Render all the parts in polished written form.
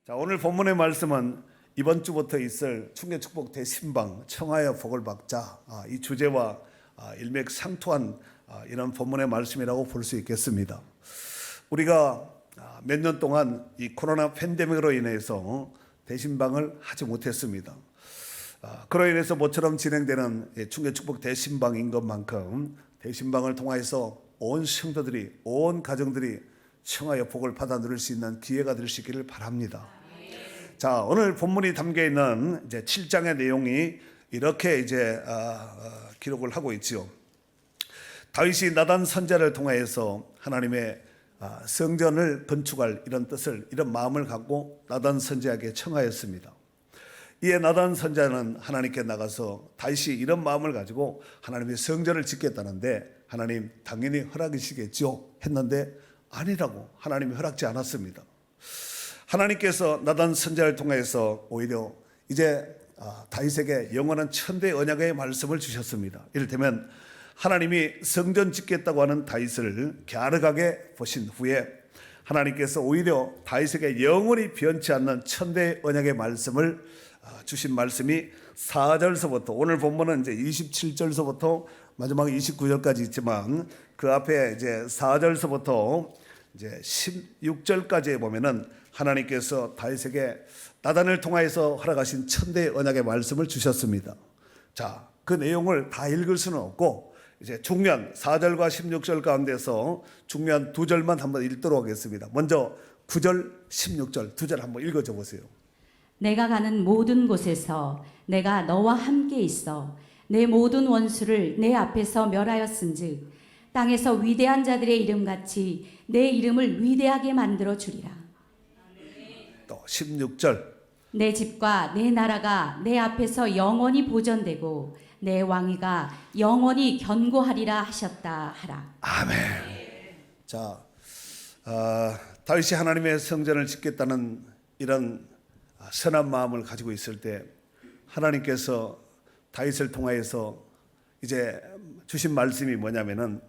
자, 오늘 본문의 말씀은 이번 주부터 있을 충격축복 대신방 청하여 복을 받자, 이 주제와 일맥상통한 이런 본문의 말씀이라고 볼 수 있겠습니다. 우리가 몇 년 동안 이 코로나 팬데믹으로 인해서 대신방을 하지 못했습니다. 그로 인해서 모처럼 진행되는 충격축복 대신방인 것만큼 대신방을 통하여서 온 성도들이, 온 가정들이 청하여 복을 받아 누릴 수 있는 기회가 될 수 있기를 바랍니다. 자, 오늘 본문이 담겨 있는 이제 7장의 내용이 이렇게 기록을 하고 있지요. 다윗이 나단 선지자를 통하여서 하나님의 성전을 건축할 이런 뜻을, 이런 마음을 갖고 나단 선지자에게 청하였습니다. 이에 나단 선지자는 하나님께 나가서 다윗이 이런 마음을 가지고 하나님의 성전을 짓겠다는데 하나님 당연히 허락이시겠죠 했는데 아니라고 하나님이 허락지 않았습니다. 하나님께서 나단 선지자를 통해서 오히려 이제 다윗에게 영원한 천대 언약의 말씀을 주셨습니다. 이를테면 하나님이 성전 짓겠다고 하는 다윗을 갸륵하게 보신 후에 하나님께서 오히려 다윗에게 영원히 변치 않는 천대 언약의 말씀을 주신 말씀이 4절서부터, 오늘 본문은 이제 27절서부터 마지막 29절까지 있지만 그 앞에 이제 4절서부터 이제 16절까지에 보면은 하나님께서 다윗에게 나단을 통하여서 허락하신 천대 언약의 말씀을 주셨습니다. 자, 그 내용을 다 읽을 수는 없고 이제 중요한 4절과 16절 가운데서 중요한 두 절만 한번 읽도록 하겠습니다. 먼저 9절, 16절 두 절 한번 읽어줘 보세요. 내가 가는 모든 곳에서 내가 너와 함께 있어 내 모든 원수를 내 앞에서 멸하였은즉 땅에서 위대한 자들의 이름같이 내 이름을 위대하게 만들어 주리라. 또 16절 내 집과 내 나라가 내 앞에서 영원히 보존되고 내 왕위가 영원히 견고하리라 하셨다 하라. 아멘. 자, 다윗이 하나님의 성전을 짓겠다는 이런 선한 마음을 가지고 있을 때 하나님께서 다윗을 통하여서 이제 주신 말씀이 뭐냐면은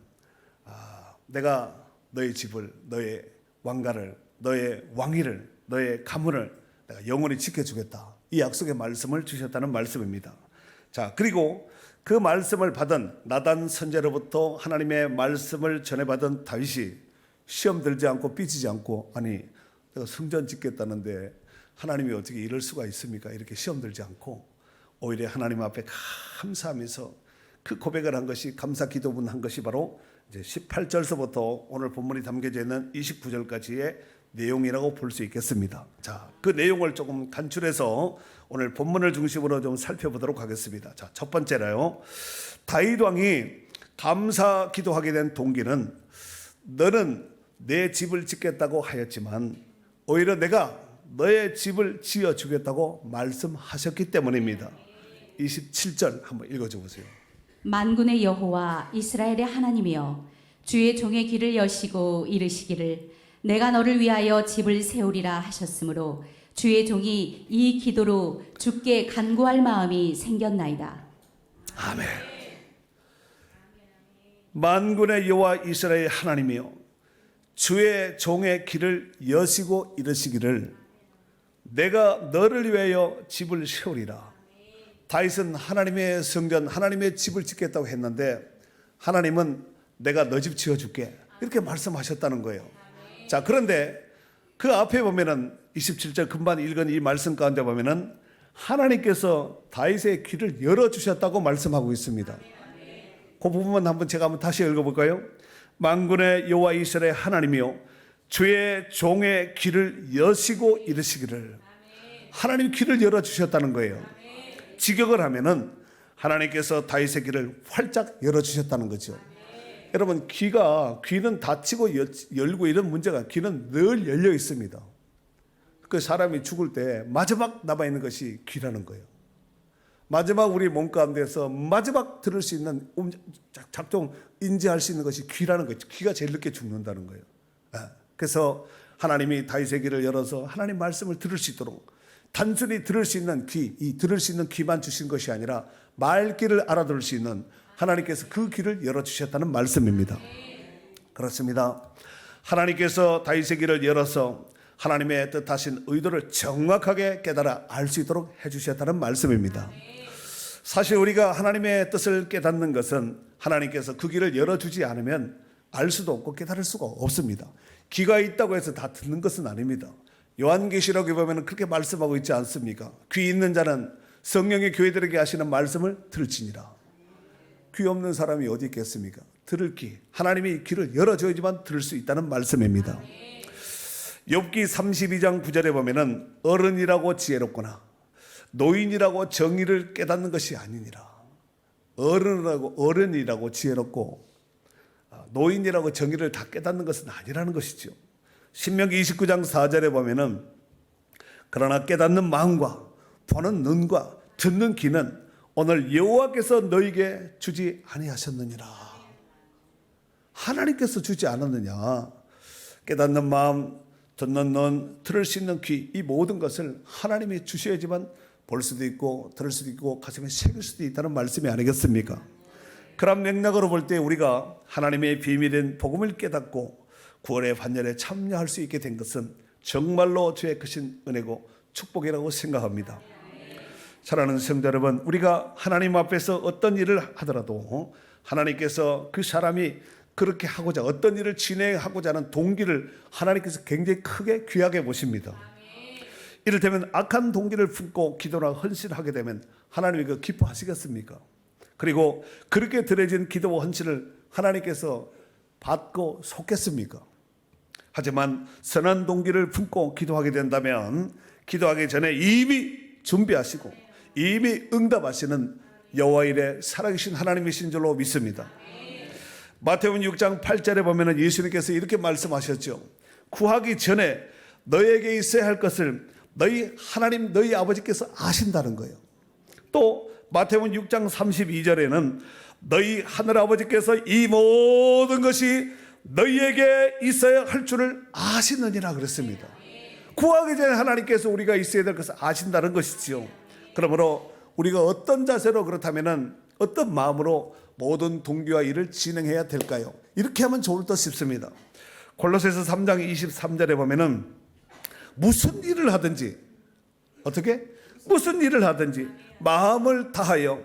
내가 너의 집을, 너의 왕가를, 너의 왕위를, 너의 가문을 내가 영원히 지켜주겠다. 이 약속의 말씀을 주셨다는 말씀입니다. 자, 그리고 그 말씀을 받은 나단 선지자로부터 하나님의 말씀을 전해받은 다윗이 시험 들지 않고 삐지지 않고, 아니 내가 성전 짓겠다는데 하나님이 어떻게 이럴 수가 있습니까? 이렇게 시험 들지 않고 오히려 하나님 앞에 감사하면서 그 고백을 한 것이, 감사 기도문 한 것이 바로 이제 18절서부터 오늘 본문이 담겨져 있는 29절까지의 내용이라고 볼 수 있겠습니다. 자, 그 내용을 조금 간추려서 오늘 본문을 중심으로 좀 살펴보도록 하겠습니다. 자, 첫 번째로요, 다윗 왕이 감사 기도하게 된 동기는 너는 내 집을 짓겠다고 하였지만 오히려 내가 너의 집을 지어주겠다고 말씀하셨기 때문입니다. 27절 한번 읽어줘 보세요. 만군의 여호와 이스라엘의 하나님이여 주의 종의 길을 여시고 이르시기를 내가 너를 위하여 집을 세우리라 하셨으므로 주의 종이 이 기도로 주께 간구할 마음이 생겼나이다. 아멘. 만군의 여호와 이스라엘의 하나님이여 주의 종의 길을 여시고 이르시기를 내가 너를 위하여 집을 세우리라. 다윗은 하나님의 성전, 하나님의 집을 짓겠다고 했는데 하나님은 내가 너 집 지어줄게 이렇게 말씀하셨다는 거예요. 자, 그런데 그 앞에 보면은 27절 금방 읽은 이 말씀 가운데 보면은 하나님께서 다윗의 길을 열어주셨다고 말씀하고 있습니다. 그 부분만 제가 한번 다시 읽어볼까요? 만군의 여호와 이스라엘의 하나님이요 주의 종의 길을 여시고 이르시기를. 하나님 길을 열어주셨다는 거예요. 직역을 하면은 하나님께서 다윗의 길을 활짝 열어주셨다는 거죠. 여러분, 귀는 닫히고 열고 이런 문제가, 귀는 늘 열려 있습니다. 그 사람이 죽을 때 마지막 남아있는 것이 귀라는 거예요. 마지막 우리 몸 가운데서 마지막 들을 수 있는 작동, 인지할 수 있는 것이 귀라는 거죠. 귀가 제일 늦게 죽는다는 거예요. 그래서 하나님이 다윗의 길을 열어서 하나님 말씀을 들을 수 있도록, 단순히 들을 수 있는 귀, 이 들을 수 있는 귀만 주신 것이 아니라 말귀를 알아들을 수 있는, 하나님께서 그 길을 열어주셨다는 말씀입니다. 그렇습니다. 하나님께서 다윗의 길을 열어서 하나님의 뜻하신 의도를 정확하게 깨달아 알 수 있도록 해주셨다는 말씀입니다. 사실 우리가 하나님의 뜻을 깨닫는 것은 하나님께서 그 길을 열어주지 않으면 알 수도 없고 깨달을 수가 없습니다. 귀가 있다고 해서 다 듣는 것은 아닙니다. 요한계시록에 보면 그렇게 말씀하고 있지 않습니까? 귀 있는 자는 성령의 교회들에게 하시는 말씀을 들을지니라. 귀 없는 사람이 어디 있겠습니까? 들을 귀, 하나님이 귀를 열어줘야지만 들을 수 있다는 말씀입니다. 욥기 32장 9절에 보면은 어른이라고 지혜롭거나 노인이라고 정의를 깨닫는 것이 아니니라. 어른이라고 지혜롭고 노인이라고 정의를 다 깨닫는 것은 아니라는 것이죠. 신명기 29장 4절에 보면은 그러나 깨닫는 마음과 보는 눈과 듣는 귀는 오늘 여호와께서 너에게 주지 아니하셨느니라. 하나님께서 주지 않았느냐. 깨닫는 마음, 듣는 눈, 들을 수 있는 귀, 이 모든 것을 하나님이 주셔야지만 볼 수도 있고 들을 수도 있고 가슴에 새길 수도 있다는 말씀이 아니겠습니까? 그런 맥락으로 볼 때 우리가 하나님의 비밀인 복음을 깨닫고 구원의 반열에 참여할 수 있게 된 것은 정말로 주의 크신 은혜고 축복이라고 생각합니다. 사랑하는 성도 여러분, 우리가 하나님 앞에서 어떤 일을 하더라도 하나님께서 그 사람이 그렇게 하고자 어떤 일을 진행하고자 하는 동기를 하나님께서 굉장히 크게 귀하게 보십니다. 이를테면 악한 동기를 품고 기도나 헌신을 하게 되면 하나님이 그 기뻐하시겠습니까? 그리고 그렇게 드려진 기도와 헌신을 하나님께서 받고 속겠습니까? 하지만 선한 동기를 품고 기도하게 된다면 기도하기 전에 이미 준비하시고 이미 응답하시는 여호와 일에 살아계신 하나님이신 줄로 믿습니다. 마태복음 6장 8절에 보면 예수님께서 이렇게 말씀하셨죠. 구하기 전에 너에게 있어야 할 것을 너희 하나님 너희 아버지께서 아신다는 거예요. 또 마태복음 6장 32절에는 너희 하늘아버지께서 이 모든 것이 너희에게 있어야 할 줄을 아시느니라 그랬습니다. 구하기 전에 하나님께서 우리가 있어야 될 것을 아신다는 것이지요. 그러므로 우리가 어떤 자세로 그렇다면 어떤 마음으로 모든 동기와 일을 진행해야 될까요? 이렇게 하면 좋을 듯 싶습니다. 골로새서 3장 23절에 보면은 무슨 일을 하든지 어떻게? 무슨 일을 하든지 마음을 다하여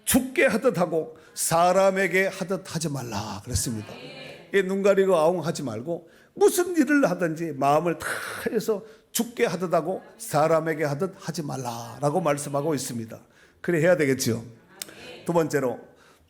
죽게 하듯 하고 사람에게 하듯 하지 말라 그랬습니다. 눈 가리고 아웅하지 말고 무슨 일을 하든지 마음을 다해서 죽게 하듯 하고 사람에게 하듯 하지 말라라고 말씀하고 있습니다. 그래 해야 되겠죠. 두 번째로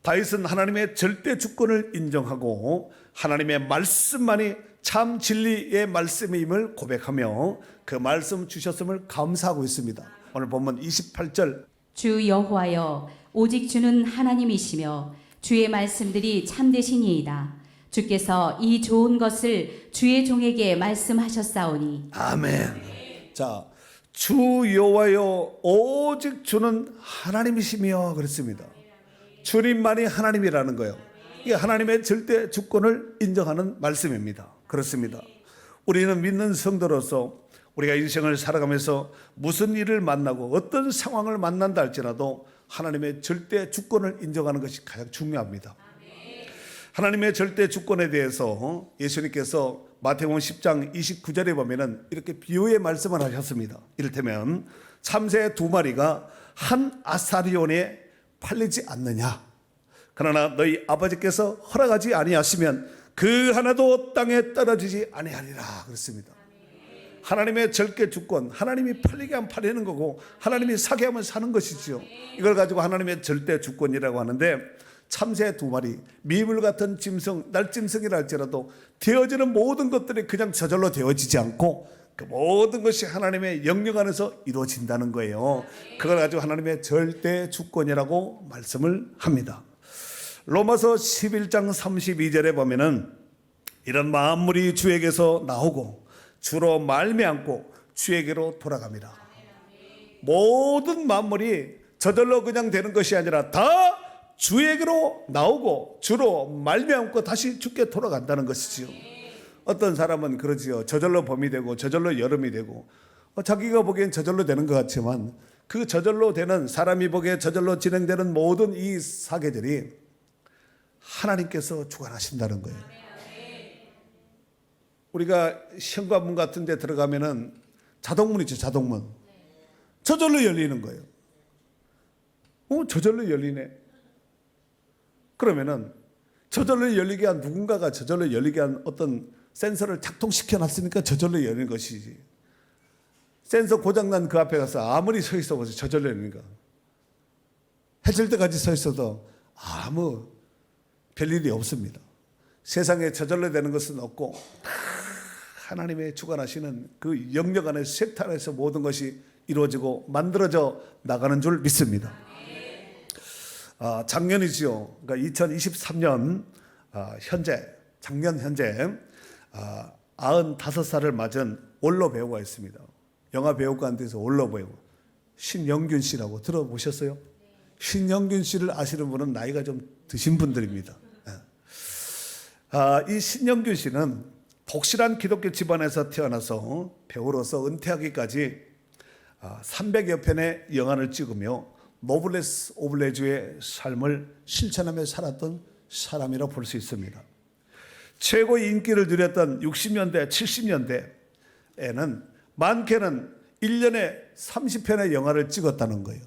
다윗은 하나님의 절대 주권을 인정하고 하나님의 말씀만이 참 진리의 말씀임을 고백하며 그 말씀 주셨음을 감사하고 있습니다. 오늘 본문 28절 주 여호와여 오직 주는 하나님이시며 주의 말씀들이 참되시니이다. 주께서 이 좋은 것을 주의 종에게 말씀하셨사오니 아멘. 자, 주 여호와여 오직 주는 하나님이시며 그랬습니다. 주님만이 하나님이라는 거예요. 이게 하나님의 절대 주권을 인정하는 말씀입니다. 그렇습니다. 우리는 믿는 성도로서 우리가 인생을 살아가면서 무슨 일을 만나고 어떤 상황을 만난다 할지라도 하나님의 절대 주권을 인정하는 것이 가장 중요합니다. 하나님의 절대 주권에 대해서 예수님께서 마태복음 10장 29절에 보면은 이렇게 비유의 말씀을 하셨습니다. 이를테면 참새 두 마리가 한 아사리온에 팔리지 않느냐. 그러나 너희 아버지께서 허락하지 아니하시면 그 하나도 땅에 떨어지지 아니하리라 그랬습니다. 하나님의 절대 주권, 하나님이 팔리게 하면 팔리는 거고 하나님이 사게 하면 사는 것이죠. 이걸 가지고 하나님의 절대 주권이라고 하는데 참새 두 마리, 미물 같은 짐승, 날짐승이라 할지라도 되어지는 모든 것들이 그냥 저절로 되어지지 않고 그 모든 것이 하나님의 영역 안에서 이루어진다는 거예요. 그걸 가지고 하나님의 절대 주권이라고 말씀을 합니다. 로마서 11장 32절에 보면은 이런 만물이 주에게서 나오고 주로 말미암고 주에게로 돌아갑니다. 모든 만물이 저절로 그냥 되는 것이 아니라 다 주에게로 나오고 주로 말미암고 다시 주께 돌아간다는 것이지요. 어떤 사람은 그러지요. 저절로 봄이 되고 저절로 여름이 되고 자기가 보기엔 저절로 되는 것 같지만 그 저절로 되는 사람이 보기에 저절로 진행되는 모든 이 사계절이 하나님께서 주관하신다는 거예요. 우리가 현관문 같은 데 들어가면은 자동문 있죠, 자동문. 저절로 열리는 거예요. 저절로 열리네. 그러면은 저절로 열리게 한 누군가가 저절로 열리게 한 어떤 센서를 작동시켜 놨으니까 저절로 열리는 것이지. 센서 고장난 그 앞에 가서 아무리 서 있어 보세요. 저절로 열리니까. 해질 때까지 서 있어도 아무 별일이 없습니다. 세상에 저절로 되는 것은 없고 하나님의 주관하시는 그 영역 안에 섹터 안에서 모든 것이 이루어지고 만들어져 나가는 줄 믿습니다. 작년이지요. 그러니까 2023년 작년 현재 95살을 맞은 원로 배우가 있습니다. 영화 배우가한테서 원로 배우 신영균 씨라고 들어보셨어요? 신영균 씨를 아시는 분은 나이가 좀 드신 분들입니다. 이 신영균 씨는 독실한 기독교 집안에서 태어나서 배우로서 은퇴하기까지 300여 편의 영화를 찍으며 노블레스 오블레주의 삶을 실천하며 살았던 사람이라 볼 수 있습니다. 최고의 인기를 누렸던 60년대, 70년대에는 많게는 1년에 30편의 영화를 찍었다는 거예요.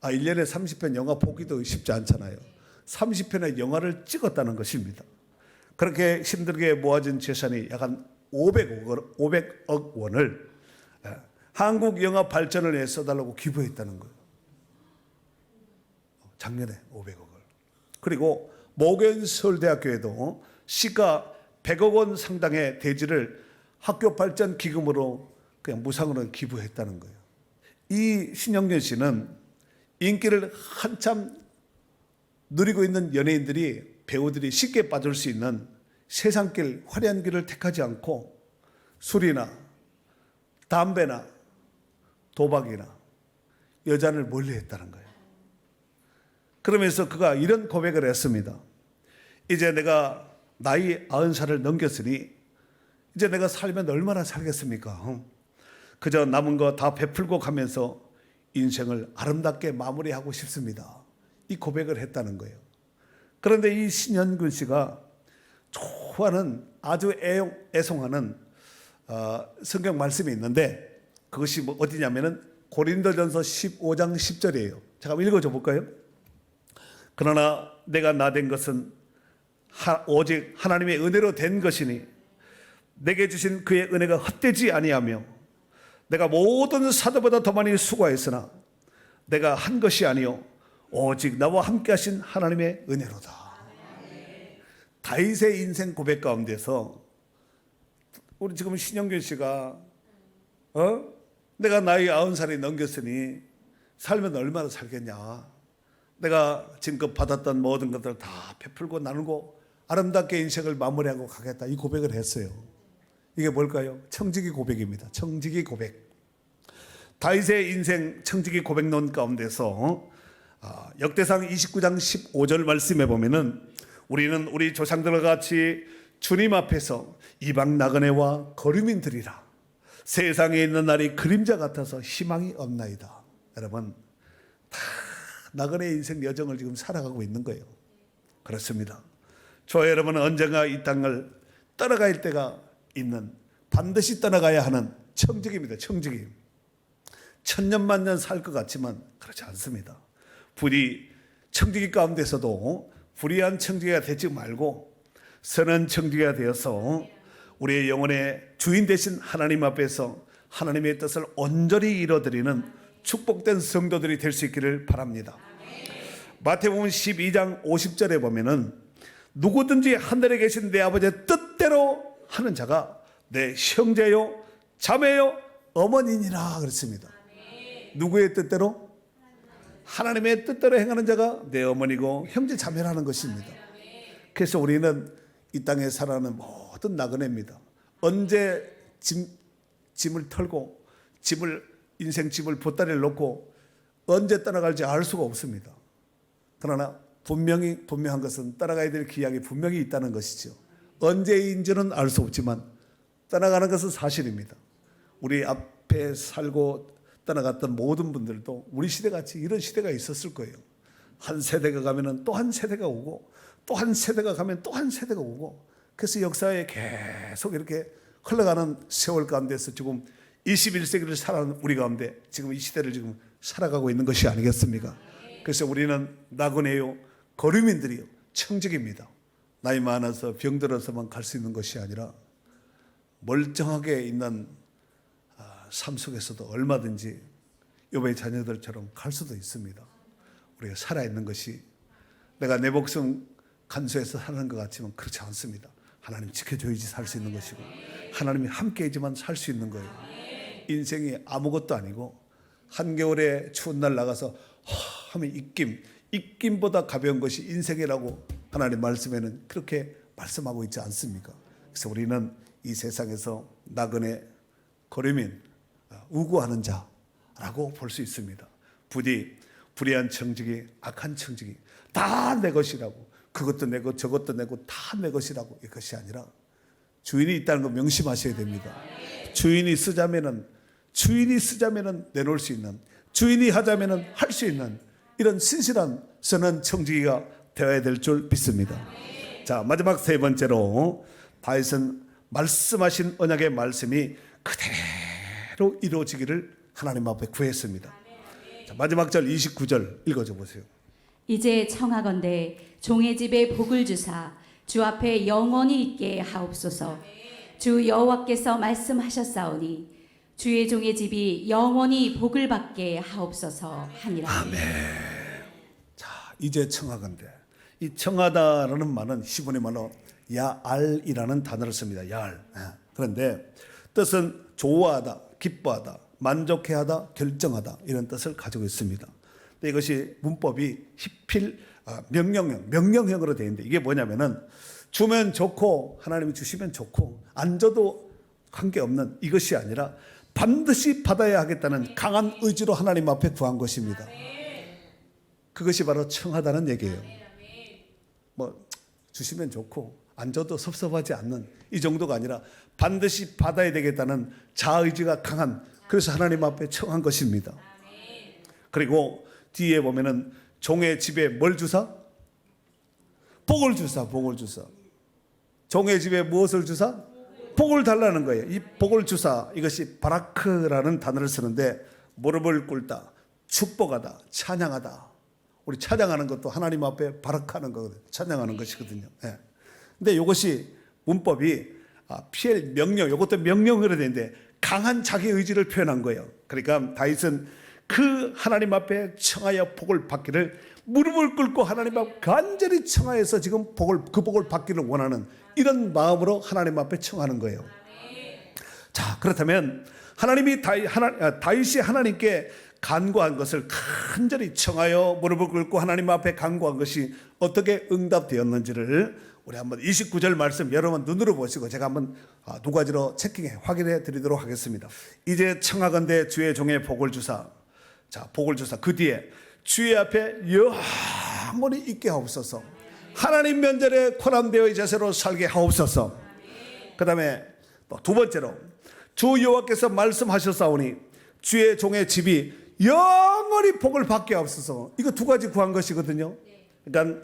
1년에 30편 영화 보기도 쉽지 않잖아요. 30편의 영화를 찍었다는 것입니다. 그렇게 힘들게 모아진 재산이 약 한 500억 원을 한국 영화 발전을 위해 써달라고 기부했다는 거예요. 작년에 500억을. 그리고 모교인 서울대학교에도 시가 100억 원 상당의 대지를 학교 발전 기금으로 그냥 무상으로 기부했다는 거예요. 이 신영균 씨는 인기를 한참 누리고 있는 연예인들이 배우들이 쉽게 빠질 수 있는 세상길 화려한 길을 택하지 않고 술이나 담배나 도박이나 여자를 멀리했다는 거예요. 그러면서 그가 이런 고백을 했습니다. 이제 내가 나이 90살을 넘겼으니 이제 내가 살면 얼마나 살겠습니까? 그저 남은 거 다 베풀고 가면서 인생을 아름답게 마무리하고 싶습니다. 이 고백을 했다는 거예요. 그런데 이 신현근 씨가 좋아하는 아주 애송하는 성경 말씀이 있는데 그것이 어디냐면은 고린도전서 15장 10절이에요. 제가 한번 읽어줘 볼까요? 그러나 내가 나된 것은 오직 하나님의 은혜로 된 것이니 내게 주신 그의 은혜가 헛되지 아니하며 내가 모든 사도보다 더 많이 수고하였으나 내가 한 것이 아니요 오직 나와 함께 하신 하나님의 은혜로다. 다윗의 인생 고백 가운데서 우리 지금 신영균 씨가 내가 나이 90살이 넘겼으니 살면 얼마나 살겠냐. 내가 지금껏 받았던 모든 것들 다 베풀고 나누고 아름답게 인생을 마무리하고 가겠다. 이 고백을 했어요. 이게 뭘까요? 청지기 고백입니다. 청지기 고백. 다윗의 인생 청지기 고백론 가운데서 역대상 29장 15절 말씀에 보면은 우리는 우리 조상들과 같이 주님 앞에서 이방 나그네와 거류민들이라 세상에 있는 날이 그림자 같아서 희망이 없나이다. 여러분 다 나그네 인생 여정을 지금 살아가고 있는 거예요. 그렇습니다. 저 여러분은 언젠가 이 땅을 떠나갈 때가 있는 반드시 떠나가야 하는 청지기입니다. 청지기. 천년만년 살 것 같지만 그렇지 않습니다. 부디 청지기 가운데서도 불의한 청지기가 되지 말고 선한 청지기가 되어서 우리의 영혼의 주인 되신 하나님 앞에서 하나님의 뜻을 온전히 이뤄드리는 축복된 성도들이 될 수 있기를 바랍니다. 마태복음 12장 50절에 보면은 누구든지 하늘에 계신 내 아버지의 뜻대로 하는 자가 내 형제요 자매요 어머니니라 그랬습니다. 누구의 뜻대로? 하나님의 뜻대로 행하는 자가 내 어머니고 형제 자매라는 것입니다. 그래서 우리는 이 땅에 살아가는 모든 나그네입니다. 언제 짐을 털고 인생 짐을 보따리를 놓고 언제 떠나갈지 알 수가 없습니다. 그러나 분명한 것은 떠나가야 될 기약이 분명히 있다는 것이죠. 언제인지는 알 수 없지만 떠나가는 것은 사실입니다. 우리 앞에 살고 떠나갔던 모든 분들도 우리 시대같이 이런 시대가 있었을 거예요. 한 세대가 가면 또 한 세대가 오고 또 한 세대가 가면 또 한 세대가 오고 그래서 역사에 계속 이렇게 흘러가는 세월 가운데서 지금 21세기를 살아가는 우리 가운데 지금 이 시대를 지금 살아가고 있는 것이 아니겠습니까? 그래서 우리는 나그네요, 거류민들이요, 청직입니다. 나이 많아서 병들어서만 갈 수 있는 것이 아니라 멀쩡하게 있는 삶 속에서도 얼마든지 욥의 자녀들처럼 갈 수도 있습니다. 우리가 살아있는 것이 내가 내 목숨 간수해서 사는 것 같지만 그렇지 않습니다. 하나님 지켜줘야지 살 수 있는 것이고 하나님이 함께이지만 살 수 있는 거예요. 인생이 아무것도 아니고 한겨울에 추운 날 나가서 하면 입김보다 가벼운 것이 인생이라고 하나님 말씀에는 그렇게 말씀하고 있지 않습니까? 그래서 우리는 이 세상에서 나그네, 거류민, 우고하는 자라고 볼 수 있습니다. 부디 불의한 청직이, 악한 청직이 다 내 것이라고, 그것도 내 것, 저것도 내 것, 다 내 것이라고, 이것이 아니라 주인이 있다는 거 명심하셔야 됩니다. 주인이 쓰자면은 내놓을 수 있는, 주인이 하자면은 할 수 있는 이런 신실한 선한 청지기가 되어야 될 줄 믿습니다. 자, 마지막 세 번째로 다윗은 말씀하신 언약의 말씀이 그대로 이루어지기를 하나님 앞에 구했습니다. 자, 마지막 절 29절 읽어줘 보세요. 이제 청하건대 종의 집에 복을 주사 주 앞에 영원히 있게 하옵소서. 주 여호와께서 말씀하셨사오니 주의 종의 집이 영원히 복을 받게 하옵소서 하니라. 아멘. 자, 이제 청하건대. 이 청하다라는 말은 히브리 말로 야알이라는 단어를 씁니다. 야알. 그런데 뜻은 좋아하다, 기뻐하다, 만족해하다, 결정하다 이런 뜻을 가지고 있습니다. 근데 이것이 문법이 히필 명령형으로 되어 있는데 이게 뭐냐면은 주면 좋고 하나님이 주시면 좋고 안 줘도 관계없는 이것이 아니라 반드시 받아야 하겠다는 강한 의지로 하나님 앞에 구한 것입니다. 그것이 바로 청하다는 얘기예요. 뭐 주시면 좋고 안 줘도 섭섭하지 않는 이 정도가 아니라 반드시 받아야 되겠다는 자의지가 강한, 그래서 하나님 앞에 청한 것입니다. 그리고 뒤에 보면은 종의 집에 뭘 주사? 복을 주사. 종의 집에 무엇을 주사? 복을 달라는 거예요. 이 복을 주사, 이것이 바라크라는 단어를 쓰는데 무릎을 꿇다, 축복하다, 찬양하다. 우리 찬양하는 것도 하나님 앞에 바라크하는 거거든요. 찬양하는 것이거든요. 예. 근데 이것이 문법이 피엘 명령, 이것도 명령으로 되는데 강한 자기 의지를 표현한 거예요. 그러니까 다윗은 그 하나님 앞에 청하여 복을 받기를 무릎을 꿇고 하나님 앞에 간절히 청하여서 지금 그 복을 받기를 원하는 이런 마음으로 하나님 앞에 청하는 거예요. 자, 그렇다면 다윗이 하나님께 간구한 것을 간절히 청하여 무릎을 꿇고 하나님 앞에 간구한 것이 어떻게 응답되었는지를 우리 한번 29절 말씀 여러분 눈으로 보시고 제가 한번 두 가지로 체킹해 확인해 드리도록 하겠습니다. 이제 청하건대 주의 종의 복을 주사. 자, 복을 주사. 그 뒤에 주의 앞에 영원히 있게 하옵소서. 하나님 면전에 코람되어 자세로 살게 하옵소서. 그 다음에 두 번째로 주 여호와께서 말씀하셨사오니 주의 종의 집이 영원히 복을 받게 하옵소서. 이거 두 가지 구한 것이거든요. 그러니까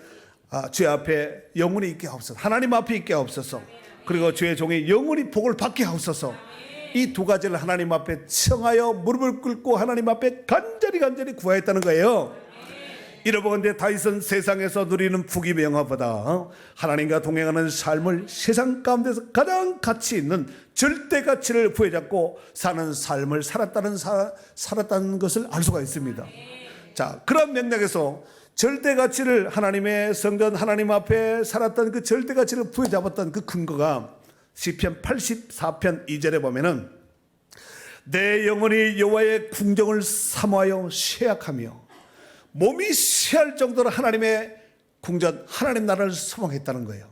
주의 앞에 영원히 있게 하옵소서. 하나님 앞에 있게 하옵소서. 그리고 주의 종이 영원히 복을 받게 하옵소서. 이 두 가지를 하나님 앞에 청하여 무릎을 꿇고 하나님 앞에 간절히 구하였다는 거예요. 이러보건대 다윗은 세상에서 누리는 부귀 명화보다 하나님과 동행하는 삶을 세상 가운데서 가장 가치 있는 절대 가치를 부여잡고 사는 삶을 살았다는 것을 알 수가 있습니다. 자, 그런 맥락에서 절대 가치를 하나님의 성전 하나님 앞에 살았던 그 절대 가치를 부여잡았던 그 근거가 시편 84편 2절에 보면은 내 영혼이 여호와의 궁정을 사모하여 쇠약하며 몸이 쇠할 정도로 하나님의 궁전 하나님 나라를 소망했다는 거예요.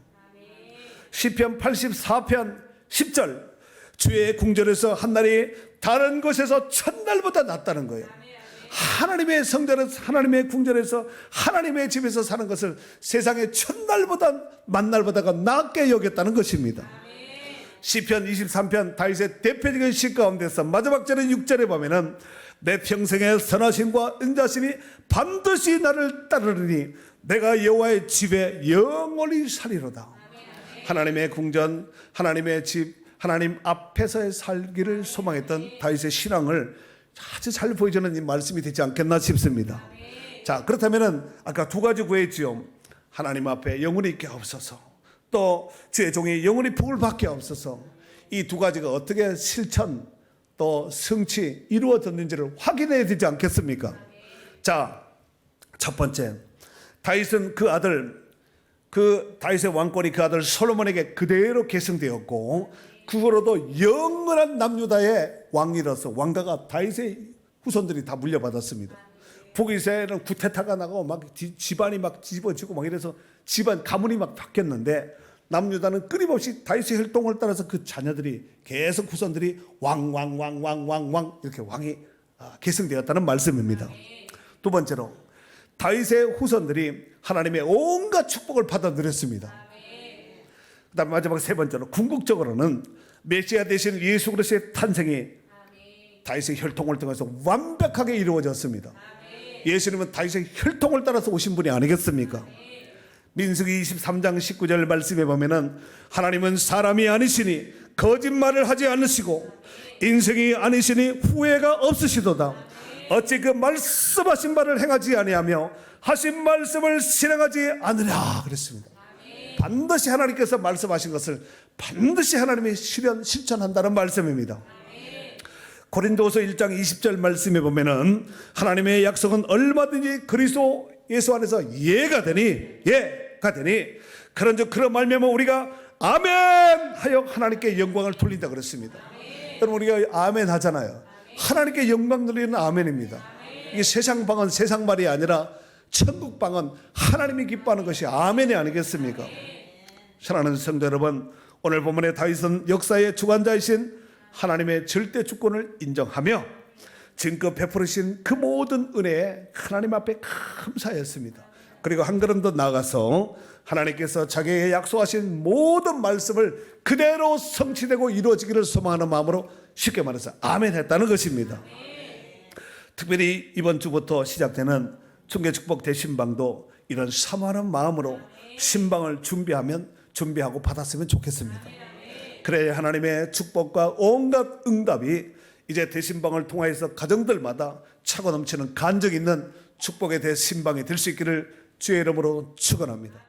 시편 84편 10절 주의 궁전에서 한날이 다른 곳에서 첫날보다 낫다는 거예요. 하나님의 성전에서 하나님의 궁전에서 하나님의 집에서 사는 것을 세상의 첫날보다 만날보다가 낫게 여겼다는 것입니다. 시편 23편 다윗의 대표적인 시 가운데서 마지막 절의 6절에 보면은 내 평생의 선하심과 은자심이 반드시 나를 따르리니 내가 여호와의 집에 영원히 살리로다. 하나님의 궁전, 하나님의 집, 하나님 앞에서의 살기를 소망했던 다윗의 신앙을 아주 잘 보여주는 이 말씀이 되지 않겠나 싶습니다. 자, 그렇다면은 아까 두 가지 구했지요. 하나님 앞에 영원히 있게 없어서, 또 주의 종이 영원히 복을 받게 없어서. 이 두 가지가 어떻게 실천 또 성취 이루어졌는지를 확인해야 되지 않겠습니까? 자, 첫 번째, 다윗은 그 아들, 그 다윗의 왕권이 그 아들 솔로몬에게 그대로 계승되었고, 그거로도 영원한 남유다의 왕이로서 왕가가 다윗의 후손들이 다 물려받았습니다. 북이스라엘은 구테타가 나고 막 집안이 막 뒤집어지고 막 이래서 집안 가문이 막 바뀌었는데, 남유다는 끊임없이 다윗의 혈통을 따라서 그 자녀들이 계속 후손들이 왕 이렇게 왕이 계승되었다는 말씀입니다. 두 번째로, 다윗의 후손들이 하나님의 온갖 축복을 받아 누렸습니다. 그다음 마지막 세 번째로, 궁극적으로는 메시아 되신 예수 그리스도의 탄생이 다윗의 혈통을 통해서 완벽하게 이루어졌습니다. 예수님은 다윗의 혈통을 따라서 오신 분이 아니겠습니까? 민수기 23장 19절 말씀에 보면은 하나님은 사람이 아니시니 거짓말을 하지 않으시고 인생이 아니시니 후회가 없으시도다. 어찌 그 말씀하신 바를 행하지 아니하며 하신 말씀을 실행하지 않으랴 그랬습니다. 반드시 하나님께서 말씀하신 것을 반드시 하나님이 실천한다는 말씀입니다. 고린도서 1장 20절 말씀에 보면은 하나님의 약속은 얼마든지 그리스도 예수 안에서 예가 되니 그런즉 그런 말미암아 우리가 아멘 하여 하나님께 영광을 돌린다 그랬습니다. 여러분, 우리가 아멘 하잖아요. 하나님께 영광 돌리는 아멘입니다. 이게 세상 방언, 세상 말이 아니라 천국 방언, 하나님이 기뻐하는 것이 아멘이 아니겠습니까? 사랑하는 성도 여러분, 오늘 본문의 다윗은 역사의 주관자이신 하나님의 절대 주권을 인정하며 지금껏 베풀으신 그 모든 은혜에 하나님 앞에 감사했습니다. 그리고 한 걸음 더 나아가서 하나님께서 자기에게 약속하신 모든 말씀을 그대로 성취되고 이루어지기를 소망하는 마음으로 쉽게 말해서 아멘 했다는 것입니다. 특별히 이번 주부터 시작되는 충계축복 대신방도 이런 사모하는 마음으로 신방을 준비하고 받았으면 좋겠습니다. 그래야 하나님의 축복과 온갖 응답이 이제 대신방을 통하여서 가정들마다 차고 넘치는 간적 있는 축복의 대신방이 될 수 있기를 주의 이름으로 축원합니다.